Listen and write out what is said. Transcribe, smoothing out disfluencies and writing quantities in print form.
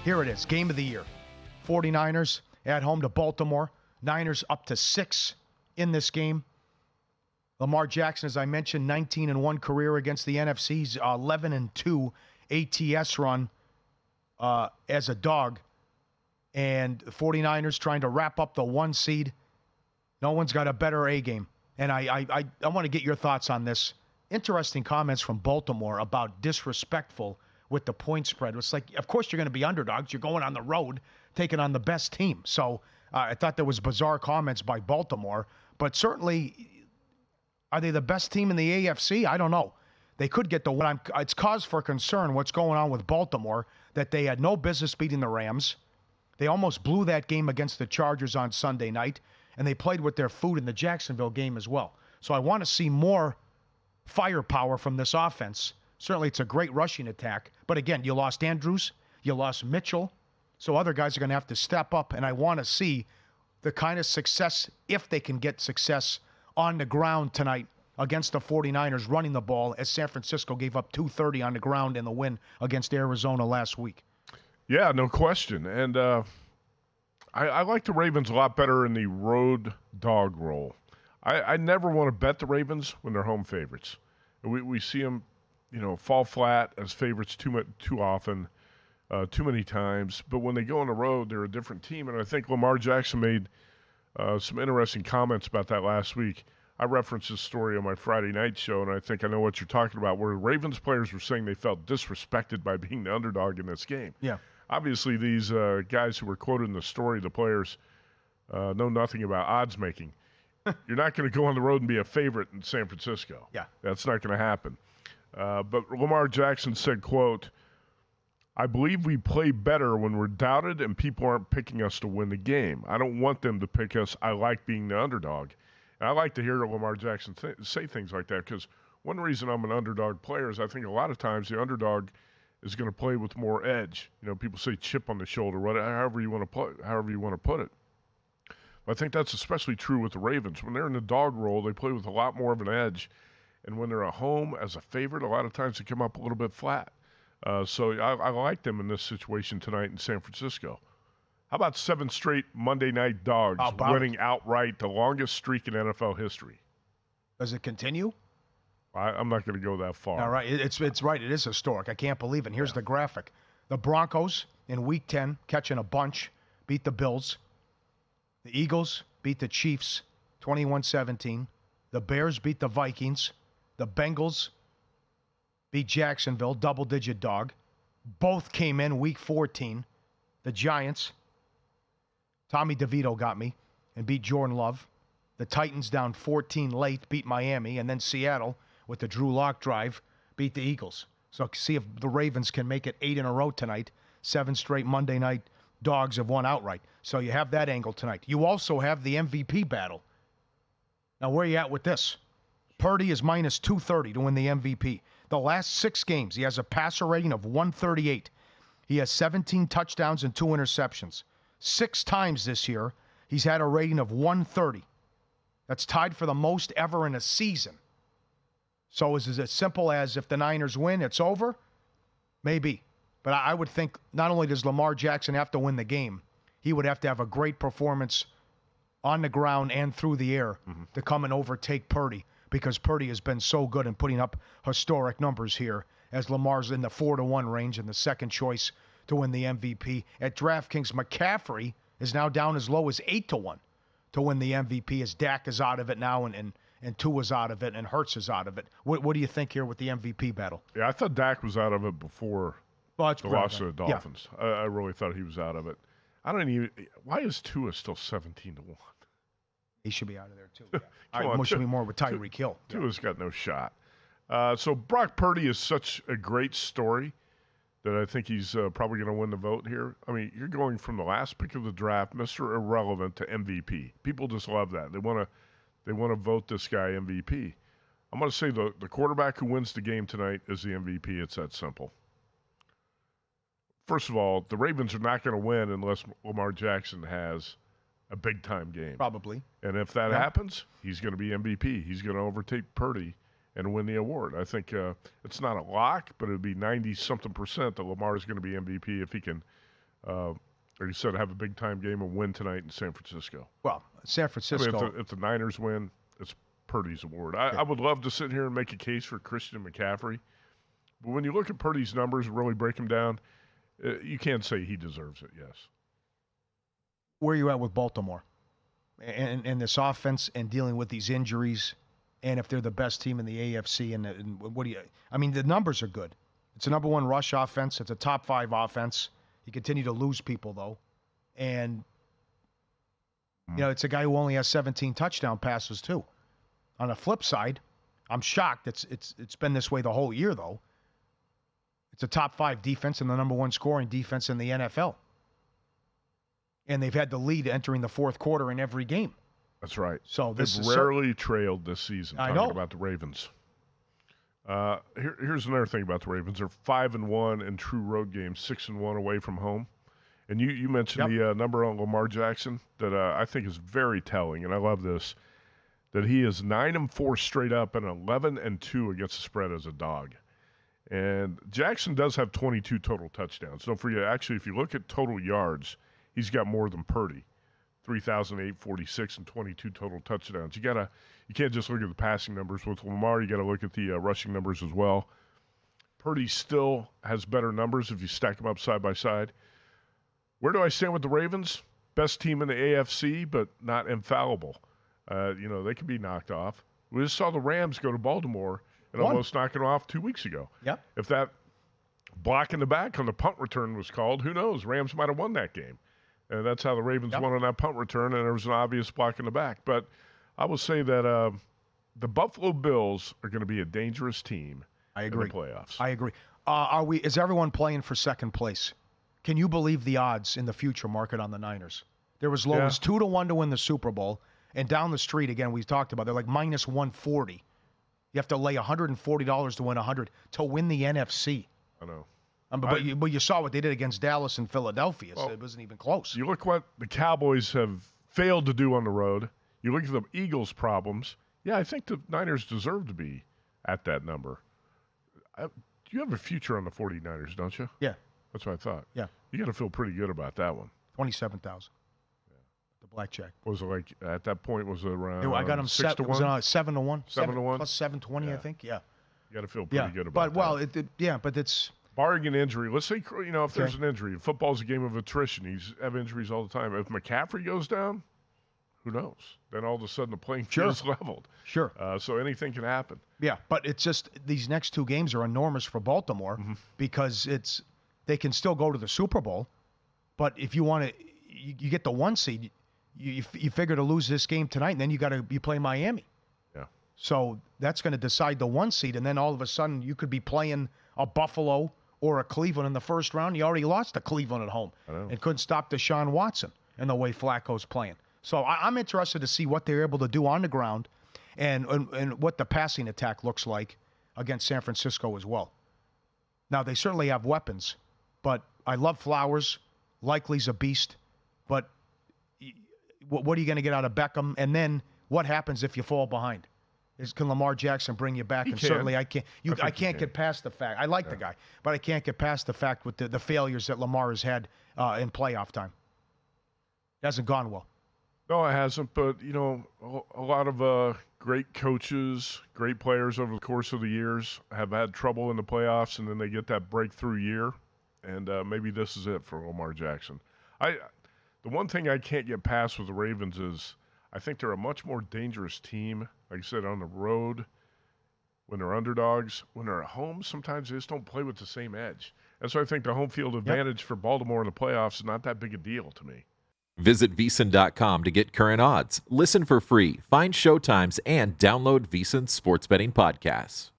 Here it is, game of the year. 49ers at home to Baltimore. Niners up to 6 in this game. Lamar Jackson, as I mentioned, 19-1 career against the NFC's 11-2 ATS run as a dog. And the 49ers trying to wrap up the 1 seed. No one's got a better A game. And I want to get your thoughts on this. Interesting comments from Baltimore about disrespectful with the point spread. It's like, of course you're going to be underdogs. You're going on the road, taking on the best team. So I thought there was bizarre comments by Baltimore. But certainly, are they the best team in the AFC? I don't know. They could get the win. It's cause for concern what's going on with Baltimore, that they had no business beating the Rams. They almost blew that game against the Chargers on Sunday night, and they played with their food in the Jacksonville game as well. So I want to see more firepower from this offense. Certainly it's a great rushing attack. But again, you lost Andrews, you lost Mitchell, so other guys are going to have to step up, and I want to see the kind of success, if they can get success, on the ground tonight against the 49ers running the ball, as San Francisco gave up 230 on the ground in the win against Arizona last week. Yeah, no question. And I like the Ravens a lot better in the road dog role. I never want to bet the Ravens when they're home favorites. We see them, fall flat as favorites too often, too many times. But when they go on the road, they're a different team. And I think Lamar Jackson made some interesting comments about that last week. I referenced this story on my Friday night show, and I think I know what you're talking about, where Ravens players were saying they felt disrespected by being the underdog in this game. Yeah. Obviously, these guys who were quoted in the story, the players, know nothing about odds making. You're not going to go on the road and be a favorite in San Francisco. Yeah. That's not going to happen. But Lamar Jackson said, quote, "I believe we play better when we're doubted and people aren't picking us to win the game. I don't want them to pick us. I like being the underdog." And I like to hear Lamar Jackson say things like that, because one reason I'm an underdog player is I think a lot of times the underdog is going to play with more edge. People say chip on the shoulder, however you want to put it. But I think that's especially true with the Ravens. When they're in the dog role, they play with a lot more of an edge. And when they're at home as a favorite, a lot of times they come up a little bit flat. So I like them in this situation tonight in San Francisco. How about 7 straight Monday Night Dogs winning outright, the longest streak in NFL history? Does it continue? I'm not going to go that far. All right, it's right. It is historic. I can't believe it. And here's the graphic. The Broncos in Week 10, catching a bunch, beat the Bills. The Eagles beat the Chiefs 21-17. The Bears beat the Vikings. The Bengals beat Jacksonville, double-digit dog. Both came in Week 14. The Giants, Tommy DeVito got me, and beat Jordan Love. The Titans down 14 late, beat Miami. And then Seattle, with the Drew Lock drive, beat the Eagles. So see if the Ravens can make it 8 in a row tonight. 7 straight Monday Night Dogs have won outright. So you have that angle tonight. You also have the MVP battle. Now, where are you at with this? Purdy is minus 230 to win the MVP. The last 6 games, he has a passer rating of 138. He has 17 touchdowns and 2 interceptions. 6 times this year, he's had a rating of 130. That's tied for the most ever in a season. So is it as simple as if the Niners win, it's over? Maybe. But I would think not only does Lamar Jackson have to win the game, he would have to have a great performance on the ground and through the air to come and overtake Purdy, because Purdy has been so good in putting up historic numbers here, as Lamar's in the 4-1 range and the second choice to win the MVP. At DraftKings, McCaffrey is now down as low as 8-1 to win the MVP, as Dak is out of it now and Tua's out of it and Hurts is out of it. What do you think here with the MVP battle? Yeah, I thought Dak was out of it before the loss of the Dolphins. Yeah. I really thought he was out of it. Why is Tua still 17-1? He should be out of there too. Yeah. Should be more with Tyreek Hill. Tua's got no shot. So Brock Purdy is such a great story that I think he's probably going to win the vote here. I mean, you're going from the last pick of the draft, Mr. Irrelevant, to MVP. People just love that. They want to vote this guy MVP. I'm going to say the quarterback who wins the game tonight is the MVP. It's that simple. First of all, the Ravens are not going to win unless Lamar Jackson has a big-time game. Probably. And if that happens, he's going to be MVP. He's going to overtake Purdy and win the award. I think it's not a lock, but it would be 90-something% that Lamar is going to be MVP if he can Like you said, have a big-time game and win tonight in San Francisco. Well, San Francisco. I mean, if the Niners win, it's Purdy's award. I would love to sit here and make a case for Christian McCaffrey. But when you look at Purdy's numbers and really break them down, you can't say he deserves it, yes. Where are you at with Baltimore and this offense and dealing with these injuries, and if they're the best team in the AFC? And what do you – I mean, the numbers are good. It's a number one rush offense. It's a top 5 offense. You continue to lose people, though. And, it's a guy who only has 17 touchdown passes, too. On the flip side, I'm shocked. It's been this way the whole year, though. It's a top 5 defense and the number 1 scoring defense in the NFL. And they've had the lead entering the fourth quarter in every game. That's right. So this They've rarely trailed this season. I know. Talking about the Ravens. Here's another thing about the Ravens. They're 5-1 in true road games, 6-1 away from home. And you mentioned the number on Lamar Jackson that I think is very telling, and I love this, that he is 9-4 straight up and 11-2 against the spread as a dog. And Jackson does have 22 total touchdowns. Don't forget, actually, if you look at total yards, he's got more than Purdy, 3,846 and 22 total touchdowns. You can't just look at the passing numbers with Lamar. You got to look at the rushing numbers as well. Purdy still has better numbers if you stack them up side by side. Where do I stand with the Ravens? Best team in the AFC, but not infallible. They can be knocked off. We just saw the Rams go to Baltimore and almost knock it off 2 weeks ago. Yep. If that block in the back on the punt return was called, who knows? Rams might have won that game. And that's how the Ravens won on that punt return, and there was an obvious block in the back. But I will say that the Buffalo Bills are going to be a dangerous team in the playoffs. I agree. Is everyone playing for second place? Can you believe the odds in the future market on the Niners? They're as low as 2-1 to win the Super Bowl. And down the street, again, we've talked about, they're like minus 140. You have to lay $140 to win 100 to win the NFC. I know. But you saw what they did against Dallas and Philadelphia, so it wasn't even close. You look what the Cowboys have failed to do on the road. You look at the Eagles' problems. Yeah, I think the Niners deserve to be at that number. You have a future on the 49ers, don't you? Yeah. That's what I thought. Yeah. You got to feel pretty good about that one. 27,000. Yeah. The blackjack. Was it like, at that point, was it around I got him 6 to 1? It was 7-1. 7-1? Plus 720, I think. Yeah. You got to feel pretty good about that. But it's... Barring an injury, let's say, if there's an injury. Football's a game of attrition. He's have injuries all the time. If McCaffrey goes down, who knows? Then all of a sudden the playing field is leveled. Sure. So anything can happen. Yeah, but it's just these next 2 games are enormous for Baltimore because they can still go to the Super Bowl, but if you want to, you get the 1 seed. You figure to lose this game tonight, and then you play Miami. Yeah. So that's going to decide the 1 seed, and then all of a sudden you could be playing a Buffalo or a Cleveland in the first round. You already lost to Cleveland at home and couldn't stop Deshaun Watson and the way Flacco's playing. So I'm interested to see what they're able to do on the ground and what the passing attack looks like against San Francisco as well. Now, they certainly have weapons, but I love Flowers. Likely's a beast. But what are you going to get out of Beckham? And then what happens if you fall behind? Can Lamar Jackson bring you back? Certainly I can't. I can't get past the fact. I like the guy, but I can't get past the fact with the failures that Lamar has had in playoff time. It hasn't gone well. No, it hasn't. But, a lot of great coaches, great players over the course of the years have had trouble in the playoffs, and then they get that breakthrough year. And maybe this is it for Lamar Jackson. The one thing I can't get past with the Ravens is I think they're a much more dangerous team, like I said, on the road, when they're underdogs. When they're at home, sometimes they just don't play with the same edge. And so I think the home field advantage for Baltimore in the playoffs is not that big a deal to me. Visit VSiN.com to get current odds, listen for free, find showtimes, and download VSiN sports betting podcasts.